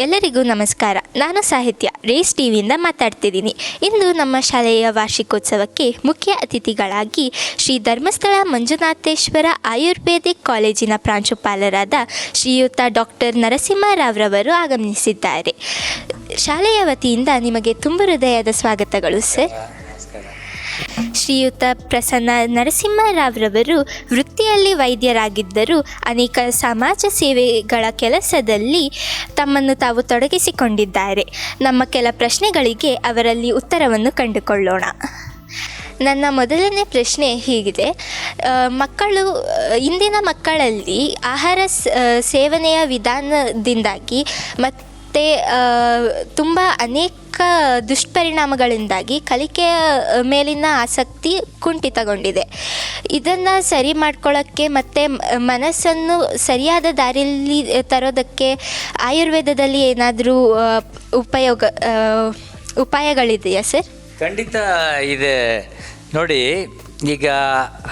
ಎಲ್ಲರಿಗೂ ನಮಸ್ಕಾರ. ನಾನು ಸಾಹಿತ್ಯ ರೇಸ್ ಟಿವಿಯಿಂದ ಮಾತಾಡ್ತಿದ್ದೀನಿ. ಇಂದು ನಮ್ಮ ಶಾಲೆಯ ವಾರ್ಷಿಕೋತ್ಸವಕ್ಕೆ ಮುಖ್ಯ ಅತಿಥಿಗಳಾಗಿ ಶ್ರೀ ಧರ್ಮಸ್ಥಳ ಮಂಜುನಾಥೇಶ್ವರ ಆಯುರ್ವೇದಿಕ್ ಕಾಲೇಜಿನ ಪ್ರಾಂಶುಪಾಲರಾದ ಶ್ರೀಯುತ ಡಾಕ್ಟರ್ ನರಸಿಂಹರಾವ್ರವರು ಆಗಮಿಸಿದ್ದಾರೆ. ಶಾಲೆಯ ವತಿಯಿಂದ ನಿಮಗೆ ತುಂಬ ಹೃದಯದ ಸ್ವಾಗತಗಳು ಸರ್. ಶ್ರೀಯುತ ಪ್ರಸನ್ನ ನರಸಿಂಹರಾವ್ರವರು ವೃತ್ತಿಯಲ್ಲಿ ವೈದ್ಯರಾಗಿದ್ದರೂ ಅನೇಕ ಸಮಾಜ ಸೇವೆಗಳ ಕೆಲಸದಲ್ಲಿ ತಮ್ಮನ್ನು ತಾವು ತೊಡಗಿಸಿಕೊಂಡಿದ್ದಾರೆ. ನಮ್ಮ ಕೆಲ ಪ್ರಶ್ನೆಗಳಿಗೆ ಅವರಲ್ಲಿ ಉತ್ತರವನ್ನು ಕಂಡುಕೊಳ್ಳೋಣ. ನನ್ನ ಮೊದಲನೇ ಪ್ರಶ್ನೆ ಹೀಗಿದೆ. ಇಂದಿನ ಮಕ್ಕಳಲ್ಲಿ ಆಹಾರ ಸೇವನೆಯ ವಿಧಾನದಿಂದಾಗಿ ಮತ್ತು ತುಂಬ ಅನೇಕ ದುಷ್ಪರಿಣಾಮಗಳಿಂದಾಗಿ ಕಲಿಕೆಯ ಮೇಲಿನ ಆಸಕ್ತಿ ಕುಂಠಿತಗೊಂಡಿದೆ. ಇದನ್ನು ಸರಿ ಮಾಡ್ಕೊಳ್ಳೋಕ್ಕೆ ಮತ್ತು ಮನಸ್ಸನ್ನು ಸರಿಯಾದ ದಾರಿಯಲ್ಲಿ ತರೋದಕ್ಕೆ ಆಯುರ್ವೇದದಲ್ಲಿ ಏನಾದರೂ ಉಪಾಯಗಳಿದೆಯಾ ಸರ್? ಖಂಡಿತ ಇದೆ. ನೋಡಿ, ಈಗ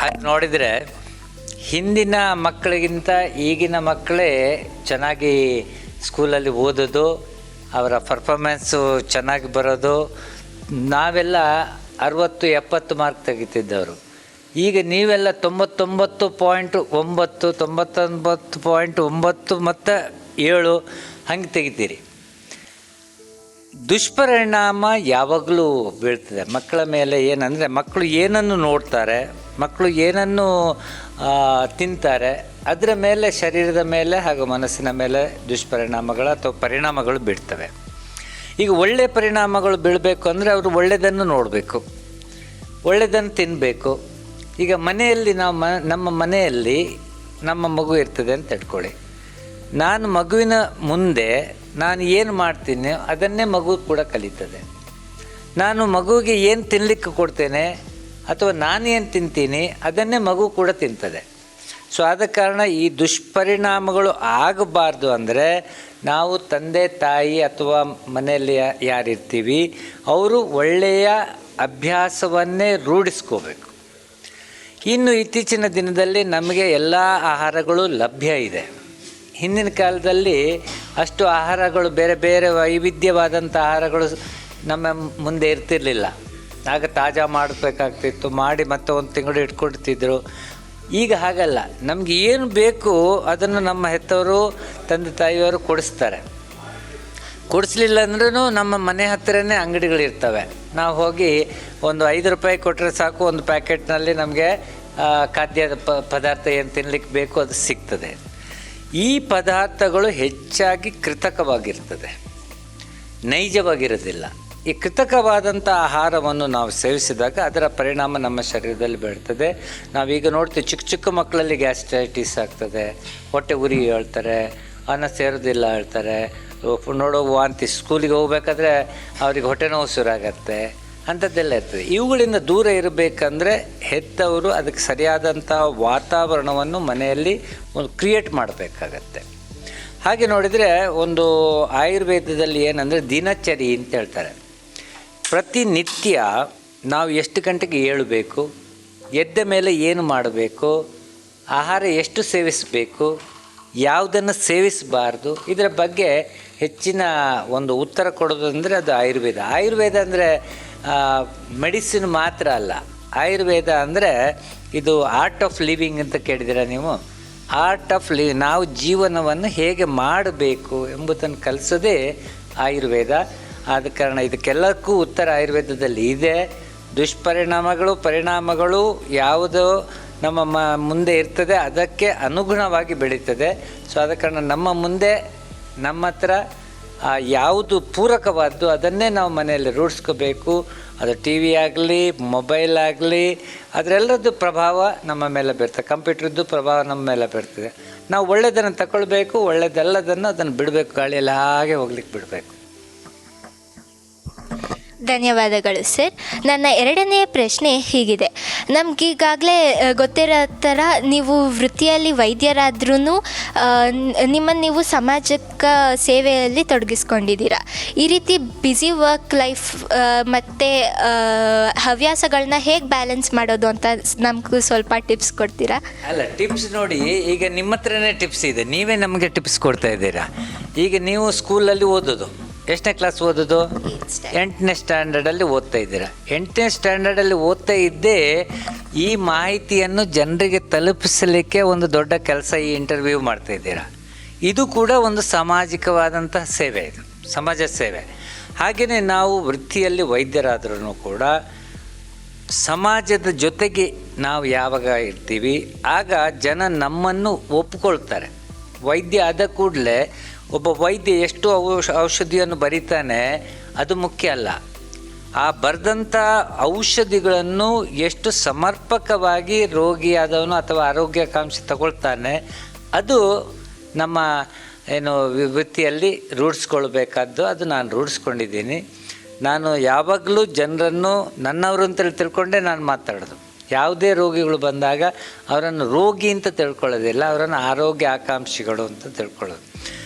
ಹಾಗೆ ನೋಡಿದರೆ ಹಿಂದಿನ ಮಕ್ಕಳಿಗಿಂತ ಈಗಿನ ಮಕ್ಕಳೇ ಚೆನ್ನಾಗಿ ಸ್ಕೂಲಲ್ಲಿ ಓದೋದು, ಅವರ ಪರ್ಫಾರ್ಮೆನ್ಸು ಚೆನ್ನಾಗಿ ಬರೋದು. ನಾವೆಲ್ಲ 60-70 ಮಾರ್ಕ್ ತೆಗಿತಿದ್ದವರು. ಈಗ ನೀವೆಲ್ಲ 99.9, 99.9 ಮತ್ತು 7 ಹಂಗೆ ತೆಗಿತೀರಿ. ದುಷ್ಪರಿಣಾಮ ಯಾವಾಗಲೂ ಬೀಳ್ತದೆ ಮಕ್ಕಳ ಮೇಲೆ. ಏನಂದರೆ, ಮಕ್ಕಳು ಏನನ್ನು ನೋಡ್ತಾರೆ, ಮಕ್ಕಳು ಏನನ್ನು ತಿಂತಾರೆ, ಅದರ ಮೇಲೆ, ಶರೀರದ ಮೇಲೆ ಹಾಗೂ ಮನಸ್ಸಿನ ಮೇಲೆ ದುಷ್ಪರಿಣಾಮಗಳು ಅಥವಾ ಪರಿಣಾಮಗಳು ಬೀಳ್ತವೆ. ಈಗ ಒಳ್ಳೆಯ ಪರಿಣಾಮಗಳು ಬೀಳಬೇಕು ಅಂದರೆ ಅವರು ಒಳ್ಳೆಯದನ್ನು ನೋಡಬೇಕು, ಒಳ್ಳೆಯದನ್ನು ತಿನ್ನಬೇಕು. ಈಗ ಮನೆಯಲ್ಲಿ ನಾವು ನಮ್ಮ ಮನೆಯಲ್ಲಿ ನಮ್ಮ ಮಗು ಇರ್ತದೆ ಅಂತ ಇಟ್ಕೊಳ್ಳಿ. ನಾನು ಮಗುವಿನ ಮುಂದೆ ನಾನು ಏನು ಮಾಡ್ತೀನಿ ಅದನ್ನೇ ಮಗು ಕೂಡ ಕಲಿತದೆ. ನಾನು ಮಗುವಿಗೆ ಏನು ತಿನ್ನಲಿಕ್ಕೆ ಕೊಡ್ತೇನೆ ಅಥವಾ ನಾನು ಏನು ತಿಂತೀನಿ ಅದನ್ನೇ ಮಗು ಕೂಡ ತಿಂತದೆ. ಸೊ ಆದ ಕಾರಣ ಈ ದುಷ್ಪರಿಣಾಮಗಳು ಆಗಬಾರ್ದು ಅಂದರೆ ನಾವು ತಂದೆ ತಾಯಿ ಅಥವಾ ಮನೆಯಲ್ಲಿ ಯಾರಿರ್ತೀವಿ ಅವರು ಒಳ್ಳೆಯ ಅಭ್ಯಾಸವನ್ನೇ ರೂಢಿಸ್ಕೋಬೇಕು. ಇನ್ನು ಇತ್ತೀಚಿನ ದಿನದಲ್ಲಿ ನಮಗೆ ಎಲ್ಲ ಆಹಾರಗಳು ಲಭ್ಯ ಇದೆ. ಹಿಂದಿನ ಕಾಲದಲ್ಲಿ ಅಷ್ಟು ಆಹಾರಗಳು, ಬೇರೆ ಬೇರೆ ವೈವಿಧ್ಯವಾದಂಥ ಆಹಾರಗಳು ನಮ್ಮ ಮುಂದೆ ಇರ್ತಿರಲಿಲ್ಲ. ಆಗ ತಾಜಾ ಮಾಡಬೇಕಾಗ್ತಿತ್ತು, ಮಾಡಿ ಮತ್ತೆ ಒಂದು ತಿಂಗಳು ಇಟ್ಕೊಡ್ತಿದ್ರು. ಈಗ ಹಾಗಲ್ಲ. ನಮಗೆ ಏನು ಬೇಕು ಅದನ್ನು ನಮ್ಮ ಹೆತ್ತವರು, ತಂದೆ ತಾಯಿಯವರು ಕೊಡಿಸ್ತಾರೆ. ಕೊಡಿಸ್ಲಿಲ್ಲ ಅಂದ್ರೂ ನಮ್ಮ ಮನೆ ಹತ್ತಿರನೇ ಅಂಗಡಿಗಳಿರ್ತವೆ. ನಾವು ಹೋಗಿ ಒಂದು 5 ರೂಪಾಯಿ ಕೊಟ್ಟರೆ ಸಾಕು, ಒಂದು ಪ್ಯಾಕೆಟ್ನಲ್ಲಿ ನಮಗೆ ಖಾದ್ಯ ಪದಾರ್ಥ ಏನು ತಿನ್ನಲಿಕ್ಕೆ ಬೇಕು ಅದು ಸಿಗ್ತದೆ. ಈ ಪದಾರ್ಥಗಳು ಹೆಚ್ಚಾಗಿ ಕೃತಕವಾಗಿರ್ತದೆ, ನೈಜವಾಗಿರೋದಿಲ್ಲ. ಈ ಕೃತಕವಾದಂಥ ಆಹಾರವನ್ನು ನಾವು ಸೇವಿಸಿದಾಗ ಅದರ ಪರಿಣಾಮ ನಮ್ಮ ಶರೀರದಲ್ಲಿ ಬೀಳ್ತದೆ. ನಾವೀಗ ನೋಡ್ತೀವಿ, ಚಿಕ್ಕ ಚಿಕ್ಕ ಮಕ್ಕಳಲ್ಲಿ ಗ್ಯಾಸ್ಟ್ರೈಟಿಸ್ ಆಗ್ತದೆ, ಹೊಟ್ಟೆ ಉರಿ ಹೇಳ್ತಾರೆ, ಅನ್ನ ಸೇರೋದಿಲ್ಲ ಹೇಳ್ತಾರೆ, ನೋಡೋ ವಾಂತಿ, ಸ್ಕೂಲಿಗೆ ಹೋಗ್ಬೇಕಾದ್ರೆ ಅವ್ರಿಗೆ ಹೊಟ್ಟೆ ನೋವು ಶುರುವಾಗತ್ತೆ, ಅಂಥದ್ದೆಲ್ಲ ಇರ್ತದೆ. ಇವುಗಳಿಂದ ದೂರ ಇರಬೇಕಂದ್ರೆ ಹೆತ್ತವರು ಅದಕ್ಕೆ ಸರಿಯಾದಂಥ ವಾತಾವರಣವನ್ನು ಮನೆಯಲ್ಲಿ ಒಂದು ಕ್ರಿಯೇಟ್ ಮಾಡಬೇಕಾಗತ್ತೆ. ಹಾಗೆ ನೋಡಿದರೆ ಒಂದು ಆಯುರ್ವೇದದಲ್ಲಿ ಏನಂದರೆ ದಿನಚರಿ ಅಂತ ಹೇಳ್ತಾರೆ. ಪ್ರತಿನಿತ್ಯ ನಾವು ಎಷ್ಟು ಗಂಟೆಗೆ ಏಳಬೇಕು, ಎದ್ದ ಮೇಲೆ ಏನು ಮಾಡಬೇಕು, ಆಹಾರ ಎಷ್ಟು ಸೇವಿಸಬೇಕು, ಯಾವುದನ್ನು ಸೇವಿಸಬಾರ್ದು, ಇದರ ಬಗ್ಗೆ ಹೆಚ್ಚಿನ ಒಂದು ಉತ್ತರ ಕೊಡೋದಂದರೆ ಅದು ಆಯುರ್ವೇದ. ಆಯುರ್ವೇದ ಅಂದರೆ ಮೆಡಿಸಿನ್ ಮಾತ್ರ ಅಲ್ಲ. ಆಯುರ್ವೇದ ಅಂದರೆ ಇದು ಆರ್ಟ್ ಆಫ್ ಲಿವಿಂಗ್ ಅಂತ ಕೇಳಿದ್ದೀರಾ ನೀವು? ಆರ್ಟ್ ಆಫ್ ನಾವು ಜೀವನವನ್ನು ಹೇಗೆ ಮಾಡಬೇಕು ಎಂಬುದನ್ನು ಕಲಿಸೋದೇ ಆಯುರ್ವೇದ. ಆದ ಕಾರಣ ಇದಕ್ಕೆಲ್ಲಕ್ಕೂ ಉತ್ತರ ಆಯುರ್ವೇದದಲ್ಲಿ ಇದೆ. ಪರಿಣಾಮಗಳು ಯಾವುದು ನಮ್ಮ ಮುಂದೆ ಇರ್ತದೆ ಅದಕ್ಕೆ ಅನುಗುಣವಾಗಿ ಬೆಳೀತದೆ. ಸೊ ಆದ ಕಾರಣ ನಮ್ಮ ಮುಂದೆ ನಮ್ಮ ಹತ್ರ ಯಾವುದು ಪೂರಕವಾದ್ದು ಅದನ್ನೇ ನಾವು ಮನೆಯಲ್ಲಿ ರೂಢಿಸ್ಕೋಬೇಕು. ಅದು ಟಿ ವಿ ಆಗಲಿ, ಮೊಬೈಲ್ ಆಗಲಿ, ಅದರೆಲ್ಲರದ್ದು ಪ್ರಭಾವ ನಮ್ಮ ಮೇಲೆ ಬೀರ್ತದೆ. ಕಂಪ್ಯೂಟ್ರದ್ದು ಪ್ರಭಾವ ನಮ್ಮ ಮೇಲೆ ಬೀರ್ತದೆ. ನಾವು ಒಳ್ಳೆಯದನ್ನು ತಗೊಳ್ಬೇಕು, ಒಳ್ಳೆಯದೆಲ್ಲದನ್ನು ಅದನ್ನು ಬಿಡಬೇಕು, ಗಾಳಿಯಲ್ಲಿ ಹಾಗೆ ಹೋಗ್ಲಿಕ್ಕೆ ಬಿಡಬೇಕು. ಧನ್ಯವಾದಗಳು ಸರ್. ನನ್ನ ಎರಡನೆಯ ಪ್ರಶ್ನೆ ಹೀಗಿದೆ. ನಮಗೀಗಾಗಲೇ ಗೊತ್ತಿರೋ ಥರ ನೀವು ವೃತ್ತಿಯಲ್ಲಿ ವೈದ್ಯರಾದ್ರೂ ನಿಮ್ಮನ್ನು ನೀವು ಸಾಮಾಜಿಕ ಸೇವೆಯಲ್ಲಿ ತೊಡಗಿಸ್ಕೊಂಡಿದ್ದೀರಾ. ಈ ರೀತಿ ಬ್ಯುಸಿ ವರ್ಕ್ ಲೈಫ್ ಮತ್ತು ಹವ್ಯಾಸಗಳನ್ನ ಹೇಗೆ ಬ್ಯಾಲೆನ್ಸ್ ಮಾಡೋದು ಅಂತ ನಮಗೂ ಸ್ವಲ್ಪ ಟಿಪ್ಸ್ ಕೊಡ್ತೀರಾ? ಅಲ್ಲ, ಟಿಪ್ಸ್ ನೋಡಿ, ಈಗ ನಿಮ್ಮ ಹತ್ರನೇ ಟಿಪ್ಸ್ ಇದೆ, ನೀವೇ ನಮಗೆ ಟಿಪ್ಸ್ ಕೊಡ್ತಾ ಇದ್ದೀರಾ. ಈಗ ನೀವು ಸ್ಕೂಲಲ್ಲಿ ಓದೋದು, ಎಷ್ಟನೇ ಕ್ಲಾಸ್ ಓದೋದು? 8ನೇ ಸ್ಟ್ಯಾಂಡರ್ಡಲ್ಲಿ ಓದ್ತಾ ಇದ್ದೀರಾ. 8ನೇ ಸ್ಟ್ಯಾಂಡರ್ಡಲ್ಲಿ ಓದ್ತಾ ಇದ್ದೇ ಈ ಮಾಹಿತಿಯನ್ನು ಜನರಿಗೆ ತಲುಪಿಸಲಿಕ್ಕೆ ಒಂದು ದೊಡ್ಡ ಕೆಲಸ, ಈ ಇಂಟರ್ವ್ಯೂ ಮಾಡ್ತಾ ಇದ್ದೀರಾ. ಇದು ಕೂಡ ಒಂದು ಸಾಮಾಜಿಕವಾದಂತಹ ಸೇವೆ, ಇದು ಸಮಾಜ ಸೇವೆ. ಹಾಗೆಯೇ ನಾವು ವೃತ್ತಿಯಲ್ಲಿ ವೈದ್ಯರಾದ್ರೂ ಕೂಡ ಸಮಾಜದ ಜೊತೆಗೆ ನಾವು ಯಾವಾಗ ಇರ್ತೀವಿ ಆಗ ಜನ ನಮ್ಮನ್ನು ಒಪ್ಕೊಳ್ತಾರೆ. ವೈದ್ಯ ಆದ ಕೂಡಲೇ ಒಬ್ಬ ವೈದ್ಯ ಎಷ್ಟು ಔಷಧಿಯನ್ನು ಬರೀತಾನೆ ಅದು ಮುಖ್ಯ ಅಲ್ಲ, ಆ ಬರೆದಂಥ ಔಷಧಿಗಳನ್ನು ಎಷ್ಟು ಸಮರ್ಪಕವಾಗಿ ರೋಗಿಯಾದವನು ಅಥವಾ ಆರೋಗ್ಯಾಕಾಂಕ್ಷಿ ತಗೊಳ್ತಾನೆ ಅದು ನಮ್ಮ ವೃತ್ತಿಯಲ್ಲಿ ರೂಢಿಸ್ಕೊಳ್ಬೇಕಾದ್ದು. ಅದು ನಾನು ರೂಢಿಸ್ಕೊಂಡಿದ್ದೀನಿ. ನಾನು ಯಾವಾಗಲೂ ಜನರನ್ನು ನನ್ನವರು ಅಂತೇಳಿ ತಿಳ್ಕೊಂಡೇ ನಾನು ಮಾತಾಡೋದು. ಯಾವುದೇ ರೋಗಿಗಳು ಬಂದಾಗ ಅವರನ್ನು ರೋಗಿ ಅಂತ ತಿಳ್ಕೊಳ್ಳೋದಿಲ್ಲ, ಅವರನ್ನು ಆರೋಗ್ಯ ಆಕಾಂಕ್ಷಿಗಳು ಅಂತ ತಿಳ್ಕೊಳ್ಳೋದು.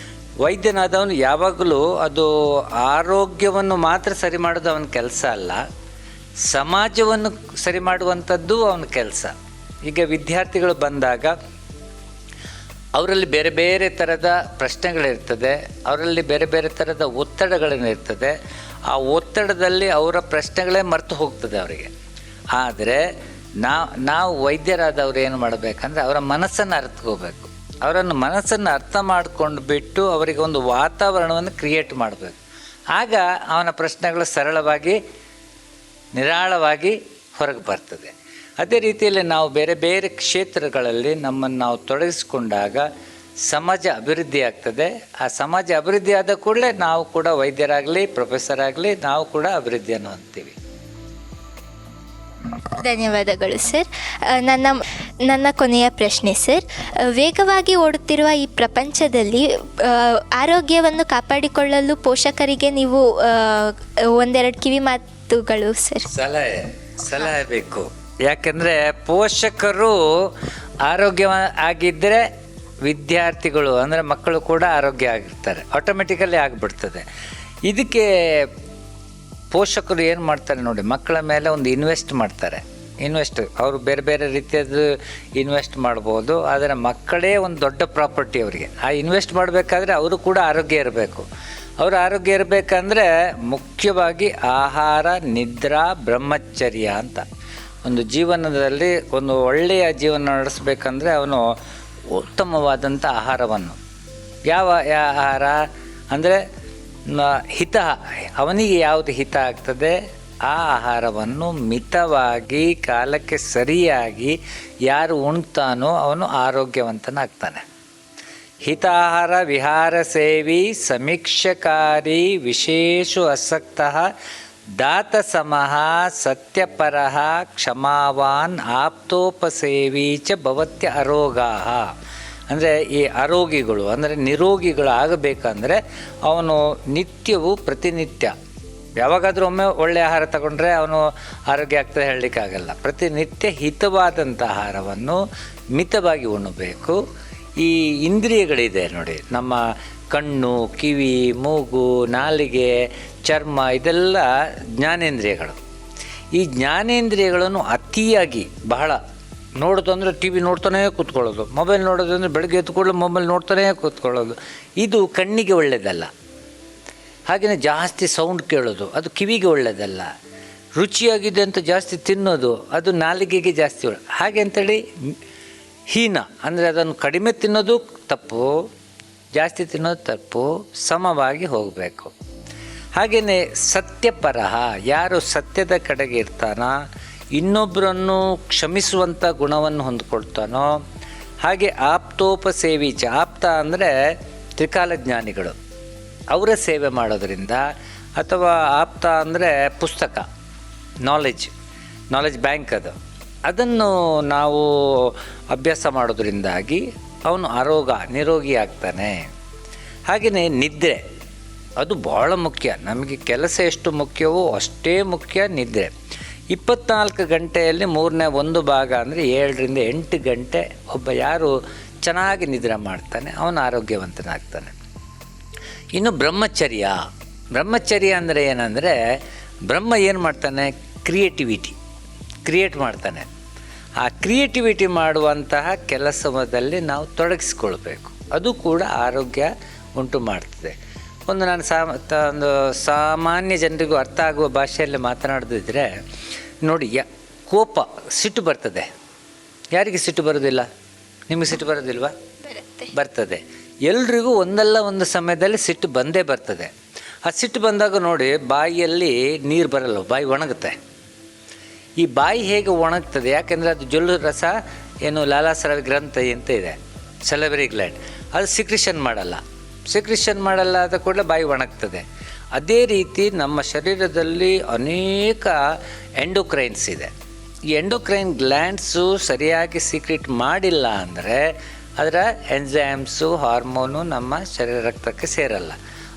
ವೈದ್ಯನಾದವನು ಯಾವಾಗಲೂ ಅದು ಆರೋಗ್ಯವನ್ನು ಮಾತ್ರ ಸರಿ ಮಾಡೋದು ಅವನ ಕೆಲಸ ಅಲ್ಲ, ಸಮಾಜವನ್ನು ಸರಿ ಮಾಡುವಂಥದ್ದು ಅವನ ಕೆಲಸ. ಈಗ ವಿದ್ಯಾರ್ಥಿಗಳು ಬಂದಾಗ ಅವರಲ್ಲಿ ಬೇರೆ ಬೇರೆ ಥರದ ಪ್ರಶ್ನೆಗಳಿರ್ತದೆ, ಅವರಲ್ಲಿ ಬೇರೆ ಬೇರೆ ಥರದ ಒತ್ತಡಗಳನ್ನಿರ್ತದೆ. ಆ ಒತ್ತಡದಲ್ಲಿ ಅವರ ಪ್ರಶ್ನೆಗಳೇ ಮರೆತು ಹೋಗ್ತದೆ ಅವರಿಗೆ. ಆದರೆ ನಾವು ವೈದ್ಯರಾದವರು ಏನು ಮಾಡಬೇಕಂದ್ರೆ ಅವರ ಮನಸ್ಸನ್ನು ಅರ್ಥಕೋಬೇಕು. ಅವರನ್ನು ಮನಸ್ಸನ್ನು ಅರ್ಥ ಮಾಡ್ಕೊಂಡು ಬಿಟ್ಟು ಅವರಿಗೆ ಒಂದು ವಾತಾವರಣವನ್ನು ಕ್ರಿಯೇಟ್ ಮಾಡಬೇಕು. ಆಗ ಅವನ ಪ್ರಶ್ನೆಗಳು ಸರಳವಾಗಿ ನಿರಾಳವಾಗಿ ಹೊರಗೆ ಬರ್ತದೆ. ಅದೇ ರೀತಿಯಲ್ಲಿ ನಾವು ಬೇರೆ ಬೇರೆ ಕ್ಷೇತ್ರಗಳಲ್ಲಿ ನಮ್ಮನ್ನು ನಾವು ತೊಡಗಿಸ್ಕೊಂಡಾಗ ಸಮಾಜ ಅಭಿವೃದ್ಧಿ ಆಗ್ತದೆ. ಆ ಸಮಾಜ ಅಭಿವೃದ್ಧಿ ಆದ ಕೂಡಲೇ ನಾವು ಕೂಡ ವೈದ್ಯರಾಗಲಿ ಪ್ರೊಫೆಸರ್ ಆಗಲಿ ನಾವು ಕೂಡ ಅಭಿವೃದ್ಧಿಯನ್ನು ಹೊಂದ್ತೀವಿ. ಧನ್ಯವಾದಗಳು ಸರ್. ನನ್ನ ಕೊನೆಯ ಪ್ರಶ್ನೆ ಸರ್, ವೇಗವಾಗಿ ಓಡುತ್ತಿರುವ ಈ ಪ್ರಪಂಚದಲ್ಲಿ ಆರೋಗ್ಯವನ್ನು ಕಾಪಾಡಿಕೊಳ್ಳಲು ಪೋಷಕರಿಗೆ ನೀವು ಒಂದೆರಡು ಕಿವಿ ಮಾತುಗಳು ಸರ್. ಸಲಹೆ ಬೇಕು. ಯಾಕೆಂದರೆ ಪೋಷಕರು ಆರೋಗ್ಯ ಆಗಿದ್ದರೆ ವಿದ್ಯಾರ್ಥಿಗಳು ಅಂದರೆ ಮಕ್ಕಳು ಕೂಡ ಆರೋಗ್ಯ ಆಗಿರ್ತಾರೆ, ಆಟೋಮೆಟಿಕಲಿ ಆಗಿಬಿಡ್ತದೆ. ಇದಕ್ಕೆ ಪೋಷಕರು ಏನು ಮಾಡ್ತಾರೆ ನೋಡಿ, ಮಕ್ಕಳ ಮೇಲೆ ಒಂದು ಇನ್ವೆಸ್ಟ್ ಮಾಡ್ತಾರೆ. ಅವರು ಬೇರೆ ಬೇರೆ ರೀತಿಯದ್ದು ಇನ್ವೆಸ್ಟ್ ಮಾಡ್ಬೋದು, ಆದರೆ ಮಕ್ಕಳೇ ಒಂದು ದೊಡ್ಡ ಪ್ರಾಪರ್ಟಿ ಅವರಿಗೆ. ಆ ಇನ್ವೆಸ್ಟ್ ಮಾಡಬೇಕಾದ್ರೆ ಅವರು ಕೂಡ ಆರೋಗ್ಯ ಇರಬೇಕು. ಅವರು ಆರೋಗ್ಯ ಇರಬೇಕಂದ್ರೆ ಮುಖ್ಯವಾಗಿ ಆಹಾರ, ನಿದ್ರಾ, ಬ್ರಹ್ಮಚರ್ಯ ಅಂತ ಒಂದು ಜೀವನದಲ್ಲಿ ಒಂದು ಒಳ್ಳೆಯ ಜೀವನ ನಡೆಸಬೇಕಂದ್ರೆ ಅವನು ಉತ್ತಮವಾದಂಥ ಆಹಾರವನ್ನು, ಯಾವ ಆಹಾರ ಅಂದರೆ ಹಿತ, ಅವನಿಗೆ ಯಾವುದು ಹಿತ ಆಗ್ತದೆ ಆ ಆಹಾರವನ್ನು ಮಿತವಾಗಿ ಕಾಲಕ್ಕೆ ಸರಿಯಾಗಿ ಯಾರು ಉಣ್ತಾನೋ ಅವನು ಆರೋಗ್ಯವಂತನಾಗ್ತಾನೆ. ಹಿತಾಹಾರ ವಿಹಾರ ಸೇವಿ ಸಮೀಕ್ಷಕಾರಿ ವಿಶೇಷ ಆಸಕ್ತಃ ದಾತ ಸಮಃ ಸತ್ಯಪರಃ ಕ್ಷಮಾವಾನ್ ಆಪ್ತೋಪಸೇವಿ ಚ ಭವತ್ಯ ಅರೋಗಾಃ. ಅಂದರೆ ಈ ಆರೋಗಿಗಳು ಅಂದರೆ ನಿರೋಗಿಗಳು ಆಗಬೇಕಂದ್ರೆ ಅವನು ನಿತ್ಯವೂ ಪ್ರತಿನಿತ್ಯ ಯಾವಾಗಾದರೂ ಒಮ್ಮೆ ಒಳ್ಳೆಯ ಆಹಾರ ತಗೊಂಡ್ರೆ ಅವನು ಆರೋಗ್ಯ ಆಗ್ತದೆ ಹೇಳಲಿಕ್ಕಾಗಲ್ಲ. ಪ್ರತಿನಿತ್ಯ ಹಿತವಾದಂಥ ಆಹಾರವನ್ನು ಮಿತವಾಗಿ ಉಣ್ಣಬೇಕು. ಈ ಇಂದ್ರಿಯಗಳಿದೆ ನೋಡಿ, ನಮ್ಮ ಕಣ್ಣು, ಕಿವಿ, ಮೂಗು, ನಾಲಿಗೆ, ಚರ್ಮ, ಇದೆಲ್ಲ ಜ್ಞಾನೇಂದ್ರಿಯಗಳು. ಈ ಜ್ಞಾನೇಂದ್ರಿಯಗಳನ್ನು ಅತಿಯಾಗಿ ಬಹಳ ನೋಡೋದು ಅಂದರೆ ಟಿ ವಿ ನೋಡ್ತಾನೇ ಕೂತ್ಕೊಳ್ಳೋದು, ಮೊಬೈಲ್ ನೋಡೋದು ಅಂದರೆ ಬೆಳಗ್ಗೆ ಎತ್ಕೊಳ್ಳೋ ಮೊಬೈಲ್ ನೋಡ್ತಾನೇ ಕೂತ್ಕೊಳ್ಳೋದು, ಇದು ಕಣ್ಣಿಗೆ ಒಳ್ಳೆಯದಲ್ಲ. ಹಾಗೆಯೇ ಜಾಸ್ತಿ ಸೌಂಡ್ ಕೇಳೋದು ಅದು ಕಿವಿಗೆ ಒಳ್ಳೆಯದಲ್ಲ. ರುಚಿಯಾಗಿದೆ ಅಂತ ಜಾಸ್ತಿ ತಿನ್ನೋದು ಅದು ನಾಲಿಗೆಗೆ ಜಾಸ್ತಿ ಹಾಗೆ ಅಂಥೇಳಿ ಹೀನ ಅಂದರೆ ಅದನ್ನು ಕಡಿಮೆ ತಿನ್ನೋದು ತಪ್ಪು, ಜಾಸ್ತಿ ತಿನ್ನೋದು ತಪ್ಪು, ಸಮವಾಗಿ ಹೋಗಬೇಕು. ಹಾಗೆಯೇ ಸತ್ಯಪರಃ, ಯಾರು ಸತ್ಯದ ಕಡೆಗೆ ಇರ್ತಾನೋ, ಇನ್ನೊಬ್ಬರನ್ನು ಕ್ಷಮಿಸುವಂಥ ಗುಣವನ್ನು ಹೊಂದ್ಕೊಳ್ತಾನೋ, ಹಾಗೆ ಆಪ್ತೋಪಸೇವಿಚ, ಆಪ್ತ ಅಂದರೆ ತ್ರಿಕಾಲಜ್ಞಾನಿಗಳು, ಅವರ ಸೇವೆ ಮಾಡೋದರಿಂದ, ಅಥವಾ ಆಪ್ತ ಅಂದರೆ ಪುಸ್ತಕ, ನಾಲೆಜ್ ಬ್ಯಾಂಕ್, ಅದನ್ನು ನಾವು ಅಭ್ಯಾಸ ಮಾಡೋದ್ರಿಂದಾಗಿ ಅವನು ನಿರೋಗಿ ಆಗ್ತಾನೆ. ಹಾಗೆಯೇ ನಿದ್ರೆ, ಅದು ಭಾಳ ಮುಖ್ಯ. ನಮಗೆ ಕೆಲಸ ಎಷ್ಟು ಮುಖ್ಯವೋ ಅಷ್ಟೇ ಮುಖ್ಯ ನಿದ್ರೆ. 24 ಗಂಟೆಯಲ್ಲಿ 1/3 ಭಾಗ ಅಂದರೆ 7 ರಿಂದ 8 ಗಂಟೆ ಒಬ್ಬ ಯಾರು ಚೆನ್ನಾಗಿ ನಿದ್ರೆ ಮಾಡ್ತಾನೆ ಅವನು ಆರೋಗ್ಯವಂತನಾಗ್ತಾನೆ. ಇನ್ನು ಬ್ರಹ್ಮಚರ್ಯ ಅಂದರೆ ಏನಂದರೆ, ಬ್ರಹ್ಮ ಏನು ಮಾಡ್ತಾನೆ, ಕ್ರಿಯೇಟ್ ಮಾಡ್ತಾನೆ. ಆ ಕ್ರಿಯೇಟಿವಿಟಿ ಮಾಡುವಂತಹ ಕೆಲಸದಲ್ಲಿ ನಾವು ತೊಡಗಿಸ್ಕೊಳ್ಬೇಕು. ಅದು ಕೂಡ ಆರೋಗ್ಯ ಉಂಟು ಮಾಡ್ತದೆ. ನಾನು ಒಂದು ಸಾಮಾನ್ಯ ಜನರಿಗೂ ಅರ್ಥ ಆಗುವ ಭಾಷೆಯಲ್ಲಿ ಮಾತನಾಡದಿದ್ದರೆ ನೋಡಿ, ಕೋಪ, ಸಿಟ್ಟು ಬರ್ತದೆ. ಯಾರಿಗೆ ಸಿಟ್ಟು ಬರೋದಿಲ್ಲ? ನಿಮಗೆ ಸಿಟ್ಟು ಬರೋದಿಲ್ವಾ? ಬರ್ತದೆ. ಎಲ್ರಿಗೂ ಒಂದಲ್ಲ ಒಂದು ಸಮಯದಲ್ಲಿ ಸಿಟ್ಟು ಬಂದೇ ಬರ್ತದೆ. ಆ ಸಿಟ್ಟು ಬಂದಾಗ ನೋಡಿ, ಬಾಯಿಯಲ್ಲಿ ನೀರು ಬರಲ್ಲ, ಬಾಯಿ ಒಣಗುತ್ತೆ. ಈ ಬಾಯಿ ಹೇಗೆ ಒಣಗ್ತದೆ? ಯಾಕೆಂದರೆ ಅದು ಜೊಲ್ಲು ರಸ ಏನು ಲಾಲಾಸ್ರಾವಿ ಗ್ರಂಥಿ ಅಂತ ಇದೆ, ಸೆಲೆಬರಿ ಗ್ಲ್ಯಾಂಡ್, ಅದು ಸಿಕ್ರಿಷನ್ ಮಾಡಲ್ಲ ಆದ ಕೂಡಲೇ ಬಾಯಿ ಒಣಗ್ತದೆ. ಅದೇ ರೀತಿ ನಮ್ಮ ಶರೀರದಲ್ಲಿ ಅನೇಕ ಎಂಡೋಕ್ರೈನ್ಸ್ ಇದೆ. ಈ ಎಂಡೋಕ್ರೈನ್ ಗ್ಲ್ಯಾಂಡ್ಸು ಸರಿಯಾಗಿ ಸೀಕ್ರೆಟ್ ಮಾಡಿಲ್ಲ ಅಂದರೆ ಅದರ ಎಂಜೈಮ್ಸು, ಹಾರ್ಮೋನು ನಮ್ಮ ರಕ್ತಕ್ಕೆ ಸೇರಲ್ಲ.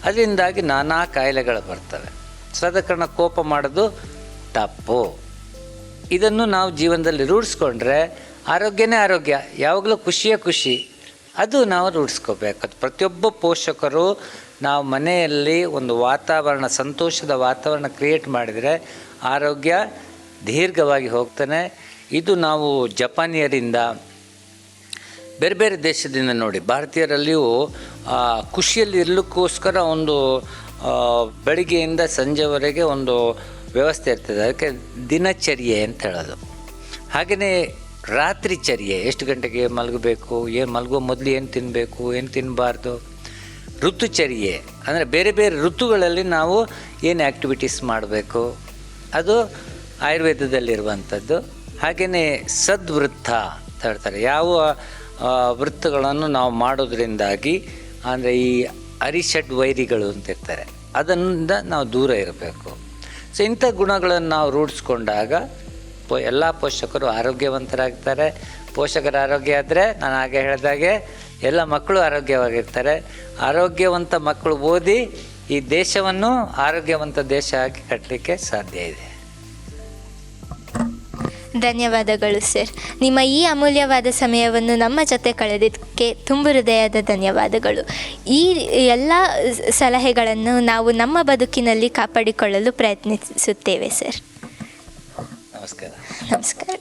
ಅದರಿಂದಾಗಿ ನಾನಾ ಕಾಯಿಲೆಗಳು ಬರ್ತವೆ. ಆದ ಕಾರಣ ಕೋಪ ಮಾಡೋದು ತಪ್ಪು. ಇದನ್ನು ನಾವು ಜೀವನದಲ್ಲಿ ರೂಢಿಸ್ಕೊಂಡ್ರೆ ಆರೋಗ್ಯನೇ ಆರೋಗ್ಯ, ಯಾವಾಗಲೂ ಖುಷಿ. ಅದು ನಾವು ರೂಢಿಸ್ಕೋಬೇಕು. ಅದು ಪ್ರತಿಯೊಬ್ಬ ಪೋಷಕರು ನಾವು ಮನೆಯಲ್ಲಿ ಒಂದು ವಾತಾವರಣ, ಸಂತೋಷದ ವಾತಾವರಣ ಕ್ರಿಯೇಟ್ ಮಾಡಿದರೆ ಆರೋಗ್ಯ ದೀರ್ಘವಾಗಿ ಹೋಗ್ತಾನೆ. ಇದು ನಾವು ಜಪಾನಿಯರಿಂದ, ಬೇರೆ ಬೇರೆ ದೇಶದಿಂದ ನೋಡಿ, ಭಾರತೀಯರಲ್ಲಿಯೂ ಖುಷಿಯಲ್ಲಿ ಇರಲಿಕ್ಕೋಸ್ಕರ ಒಂದು ಬೆಳಿಗ್ಗೆಯಿಂದ ಸಂಜೆವರೆಗೆ ಒಂದು ವ್ಯವಸ್ಥೆ ಇರ್ತದೆ. ಅದಕ್ಕೆ ದಿನಚರ್ಯೆ ಅಂತ ಹೇಳೋದು. ಹಾಗೆಯೇ ರಾತ್ರಿ ಚರ್ಯೆ, ಎಷ್ಟು ಗಂಟೆಗೆ ಮಲಗಬೇಕು, ಮಲಗುವ ಮೊದಲು ಏನು ತಿನ್ನಬೇಕು, ಏನು ತಿನ್ನಬಾರ್ದು. ಋತುಚರ್ಯೆ ಅಂದರೆ ಬೇರೆ ಬೇರೆ ಋತುಗಳಲ್ಲಿ ನಾವು ಏನು ಆ್ಯಕ್ಟಿವಿಟೀಸ್ ಮಾಡಬೇಕು, ಅದು ಆಯುರ್ವೇದದಲ್ಲಿರುವಂಥದ್ದು. ಹಾಗೆಯೇ ಸದ್ವೃತ್ತ ಅಂತ ಹೇಳ್ತಾರೆ. ಯಾವ ವೃತ್ತಗಳನ್ನು ನಾವು ಮಾಡೋದ್ರಿಂದಾಗಿ, ಅಂದರೆ ಈ ಅರಿಷಡ್ ವೈರಿಗಳು ಅಂತಿರ್ತಾರೆ, ಅದರಿಂದ ನಾವು ದೂರ ಇರಬೇಕು. ಸೊ ಇಂಥ ಗುಣಗಳನ್ನು ನಾವು ರೂಢಿಸ್ಕೊಂಡಾಗ ಎಲ್ಲ ಪೋಷಕರು ಆರೋಗ್ಯವಂತರಾಗ್ತಾರೆ. ಪೋಷಕರ ಆರೋಗ್ಯ ಆದರೆ ನಾನು ಹಾಗೆ ಹೇಳಿದಾಗೆ ಎಲ್ಲ ಮಕ್ಕಳು ಆರೋಗ್ಯವಾಗಿರ್ತಾರೆ. ಆರೋಗ್ಯವಂತ ಮಕ್ಕಳು ಓದಿ ಈ ದೇಶವನ್ನು ಆರೋಗ್ಯವಂತ ದೇಶ ಆಗಿ ಕಟ್ಟಲಿಕ್ಕೆ ಸಾಧ್ಯ ಇದೆ. ಧನ್ಯವಾದಗಳು ಸರ್. ನಿಮ್ಮ ಈ ಅಮೂಲ್ಯವಾದ ಸಮಯವನ್ನು ನಮ್ಮ ಜೊತೆ ಕಳೆದಿದ್ದಕ್ಕೆ ತುಂಬ ಹೃದಯದ ಧನ್ಯವಾದಗಳು. ಈ ಎಲ್ಲ ಸಲಹೆಗಳನ್ನು ನಾವು ನಮ್ಮ ಬದುಕಿನಲ್ಲಿ ಕಾಪಾಡಿಕೊಳ್ಳಲು ಪ್ರಯತ್ನಿಸುತ್ತೇವೆ ಸರ್. ನಮಸ್ಕಾರ. ನಮಸ್ಕಾರ.